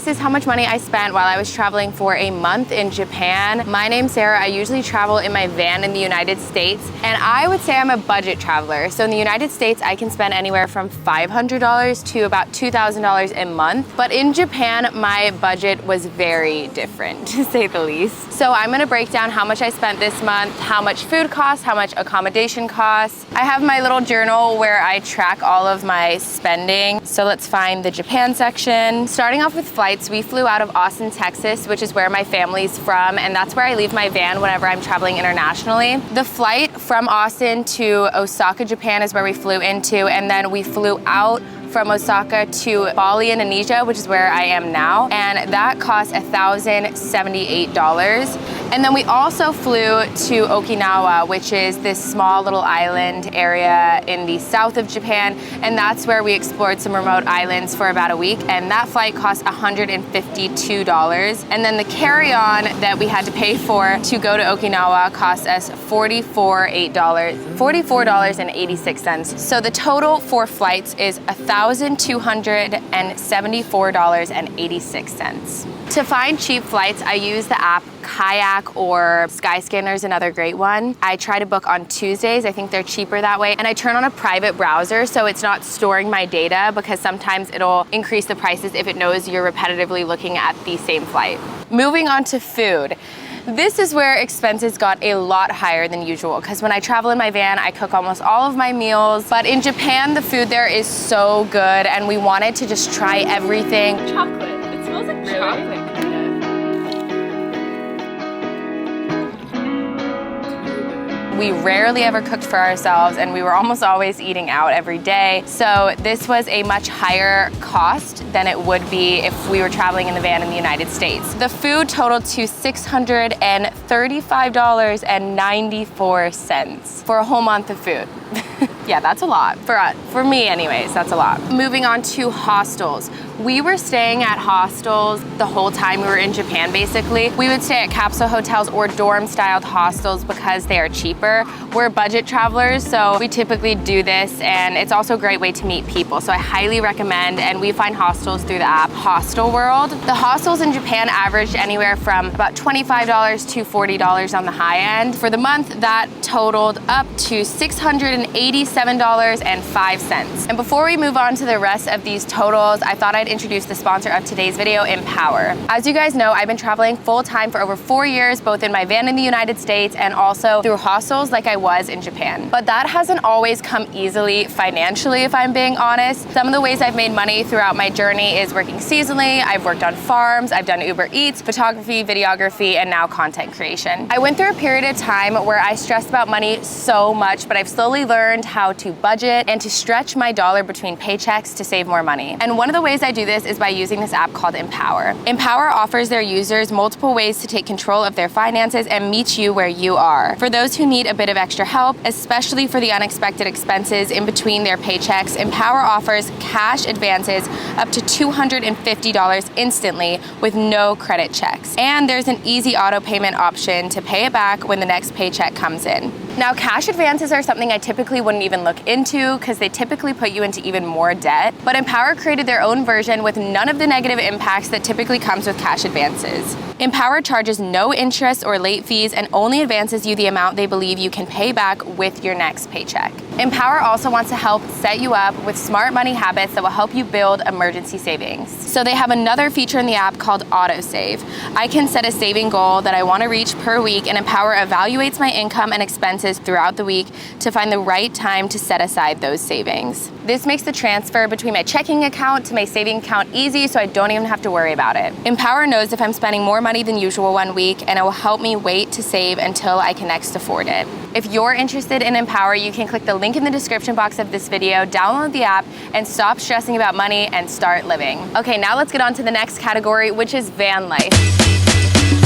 This is how much money I spent while I was traveling for a month in Japan. My name's Sarah. I usually travel in my van in the United States, and I would say I'm a budget traveler. So in the United States, I can spend anywhere from $500 to about $2,000 a month. But in Japan, my budget was very different, to say the least. So I'm gonna break down how much I spent this month, how much food costs, how much accommodation costs. I have my little journal where I track all of my spending. So let's find the Japan section. Starting off with flights, we flew out of Austin, Texas, which is where my family's from, and that's where I leave my van whenever I'm traveling internationally. The flight from Austin to Osaka, Japan is where we flew into, and then we flew out from Osaka to Bali, Indonesia, which is where I am now, and that cost $1,078. And then we also flew to Okinawa, which is this small little island area in the south of Japan, and that's where we explored some remote islands for about a week, and that flight cost $152. And then the carry-on that we had to pay for to go to Okinawa cost us $44.86. So the total for flights is $1,274.86. To find cheap flights, I use the app Kayak or Skyscanner is another great one. I try to book on Tuesdays. I think they're cheaper that way. And I turn on a private browser so it's not storing my data, because sometimes it'll increase the prices if it knows you're repetitively looking at the same flight. Moving on to food. This is where expenses got a lot higher than usual, because when I travel in my van, I cook almost all of my meals. But in Japan, the food there is so good, and we wanted to just try everything. Chocolate. It smells like chocolate. We rarely ever cooked for ourselves, and we were almost always eating out every day. So this was a much higher cost than it would be if we were traveling in the van in the United States. The food totaled to $635.94 for a whole month of food. Yeah, that's a lot. For me anyways, that's a lot. Moving on to hostels. We were staying at hostels the whole time we were in Japan, basically. We would stay at capsule hotels or dorm-styled hostels because they are cheaper. We're budget travelers, so we typically do this, and it's also a great way to meet people. So I highly recommend, and we find hostels through the app Hostel World. The hostels in Japan averaged anywhere from about $25 to $40 on the high end. For the month, that totaled up to $687.05. And before we move on to the rest of these totals, I thought I'd introduce the sponsor of today's video, Empower. As you guys know, I've been traveling full-time for over 4 years, both in my van in the United States and also through hostels like I was in Japan. But that hasn't always come easily financially, if I'm being honest. Some of the ways I've made money throughout my journey is working seasonally. I've worked on farms, I've done Uber Eats, photography, videography, and now content creation. I went through a period of time where I stressed about money so much, but I've slowly learned how to budget and to stretch my dollar between paychecks to save more money. And one of the ways I do this is by using this app called Empower. Empower offers their users multiple ways to take control of their finances and meet you where you are. For those who need a bit of extra help, especially for the unexpected expenses in between their paychecks, Empower offers cash advances up to $250 instantly with no credit checks. And there's an easy auto payment option to pay it back when the next paycheck comes in. Now, cash advances are something I typically wouldn't even look into because they typically put you into even more debt. But Empower created their own version with none of the negative impacts that typically comes with cash advances. Empower charges no interest or late fees and only advances you the amount they believe you can pay back with your next paycheck. Empower also wants to help set you up with smart money habits that will help you build emergency savings. So they have another feature in the app called Autosave. I can set a saving goal that I want to reach per week, and Empower evaluates my income and expenses throughout the week to find the right time to set aside those savings. This makes the transfer between my checking account to my saving account easy, so I don't even have to worry about it. Empower knows if I'm spending more money than usual one week, and it will help me wait to save until I can next afford it. If you're interested in Empower, you can click the link in the description box of this video, download the app, and stop stressing about money and start living. Okay, now let's get on to the next category, which is van life.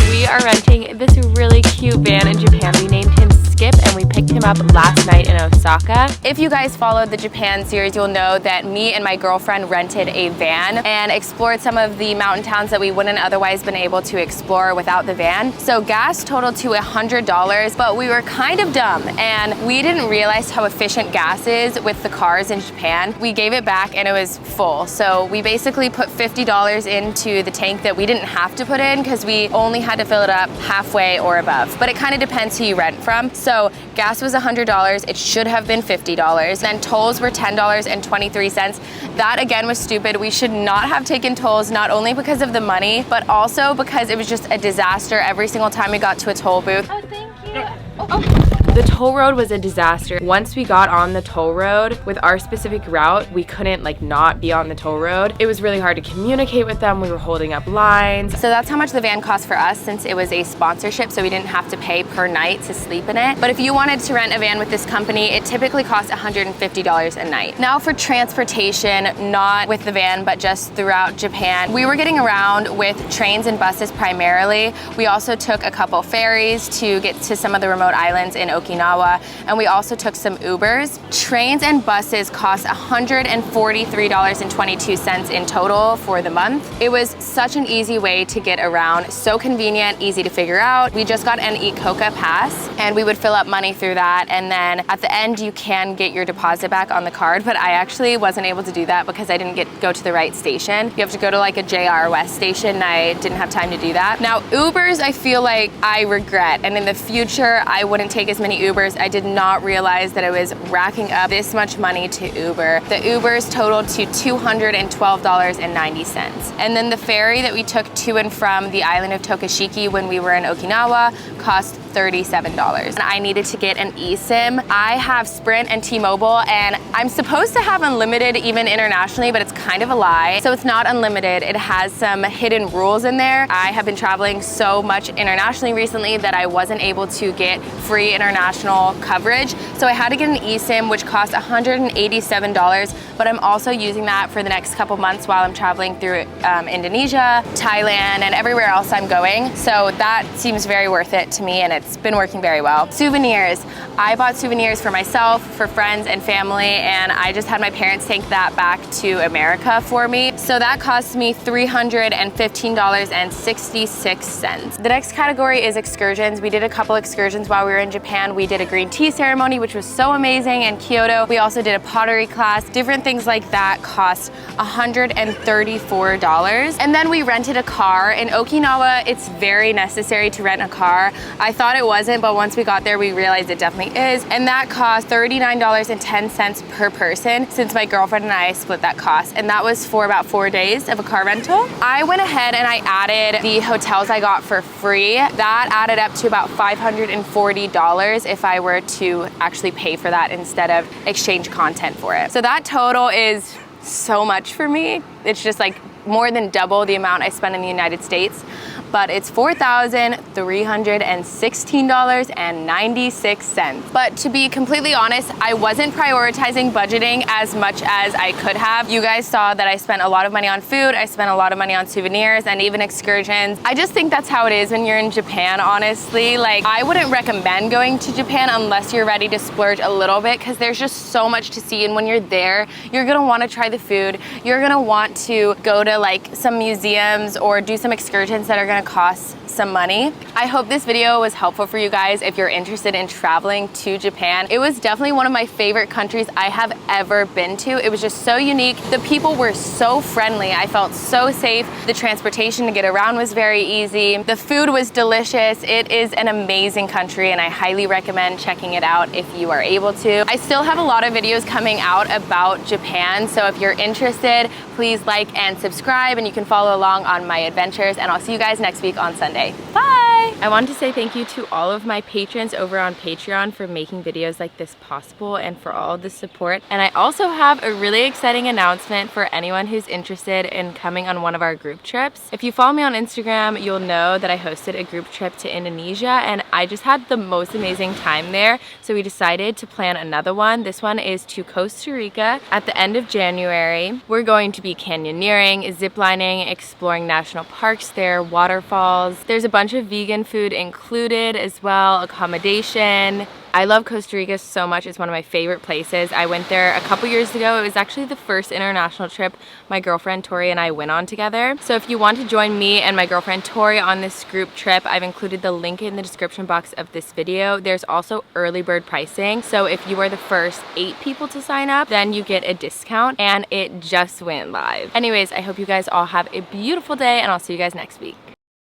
We are renting this really cute van in Japan. We named him Skip, and we picked him up last night in Osaka. If you guys followed the Japan series, you'll know that me and my girlfriend rented a van and explored some of the mountain towns that we wouldn't otherwise been able to explore without the van. So gas totaled to $100, but we were kind of dumb and we didn't realize how efficient gas is with the cars in Japan. We gave it back and it was full. So we basically put $50 into the tank that we didn't have to put in because we only had to fill it up halfway or above. But it kind of depends who you rent from. So gas was $100. It should have been $50. Then tolls were $10.23. That again was stupid. We should not have taken tolls, not only because of the money, but also because it was just a disaster every single time we got to a toll booth. Oh, thank you. Oh. The toll road was a disaster. Once we got on the toll road with our specific route, we couldn't like not be on the toll road. It was really hard to communicate with them. We were holding up lines. So that's how much the van cost for us since it was a sponsorship, so we didn't have to pay per night to sleep in it. But if you wanted to rent a van with this company, it typically costs $150 a night. Now for transportation, not with the van, but just throughout Japan, we were getting around with trains and buses primarily. We also took a couple ferries to get to some of the remote islands in Okinawa, and we also took some Ubers. Trains and buses cost $143.22 in total for the month. It was such an easy way to get around, so convenient, easy to figure out. We just got an Ikoka pass and we would fill up money through that, and then at the end you can get your deposit back on the card, but I actually wasn't able to do that because I didn't go to the right station. You have to go to like a JR West station and I didn't have time to do that. Now Ubers, I feel like I regret, and in the future I wouldn't take as many Ubers. I did not realize that I was racking up this much money to Uber. The Ubers totaled to $212.90. And then the ferry that we took to and from the island of Tokashiki when we were in Okinawa cost $37. And I needed to get an eSIM. I have Sprint and T-Mobile, and I'm supposed to have unlimited even internationally, but it's kind of a lie. So it's not unlimited. It has some hidden rules in there. I have been traveling so much internationally recently that I wasn't able to get free international coverage. So I had to get an eSIM, which costs $187, but I'm also using that for the next couple months while I'm traveling through Indonesia, Thailand, and everywhere else I'm going. So that seems very worth it to me, and it's been working very well. Souvenirs. I bought souvenirs for myself, for friends and family, and I just had my parents take that back to America for me. So that cost me $315.66. The next category is excursions. We did a couple excursions while we were in Japan. We did a green tea ceremony, which was so amazing in Kyoto. We also did a pottery class. Different things like that cost $134. And then we rented a car. In Okinawa, it's very necessary to rent a car. I thought it wasn't, but once we got there, we realized it definitely is. And that cost $39.10 per person, since my girlfriend and I split that cost. And that was for about 4 days of a car rental. I went ahead and I added the hotels I got for free. That added up to about $540 if I were to actually pay for that instead of exchange content for it. So that total is so much for me. It's just like more than double the amount I spent in the United States, but it's $4,316.96. But to be completely honest, I wasn't prioritizing budgeting as much as I could have. You guys saw that I spent a lot of money on food, I spent a lot of money on souvenirs and even excursions. I just think that's how it is when you're in Japan, honestly. Like, I wouldn't recommend going to Japan unless you're ready to splurge a little bit, because there's just so much to see, and when you're there, you're gonna wanna try the food, you're gonna want to go to like some museums or do some excursions that are gonna cost some money. I hope this video was helpful for you guys if you're interested in traveling to Japan. It was definitely one of my favorite countries I have ever been to. It was just so unique. The people were so friendly. I felt so safe. The transportation to get around was very easy. The food was delicious. It is an amazing country, and I highly recommend checking it out if you are able to. I still have a lot of videos coming out about Japan, so if you're interested, please like and subscribe, and you can follow along on my adventures, and I'll see you guys next week on Sunday. Bye! I want to say thank you to all of my patrons over on Patreon for making videos like this possible and for all of the support. And I also have a really exciting announcement for anyone who's interested in coming on one of our group trips. If you follow me on Instagram, you'll know that I hosted a group trip to Indonesia, and I just had the most amazing time there. So we decided to plan another one. This one is to Costa Rica at the end of January. We're going to be canyoneering, ziplining, exploring national parks there, waterfalls. There's a bunch of vegan food included as well, accommodation. I love Costa Rica so much. It's one of my favorite places. I went there a couple years ago. It was actually the first international trip my girlfriend Tori and I went on together. So if you want to join me and my girlfriend Tori on this group trip, I've included the link in the description box of this video. There's also early bird pricing. So if you are the first 8 people to sign up, then you get a discount, and it just went live. Anyways, I hope you guys all have a beautiful day, and I'll see you guys next week.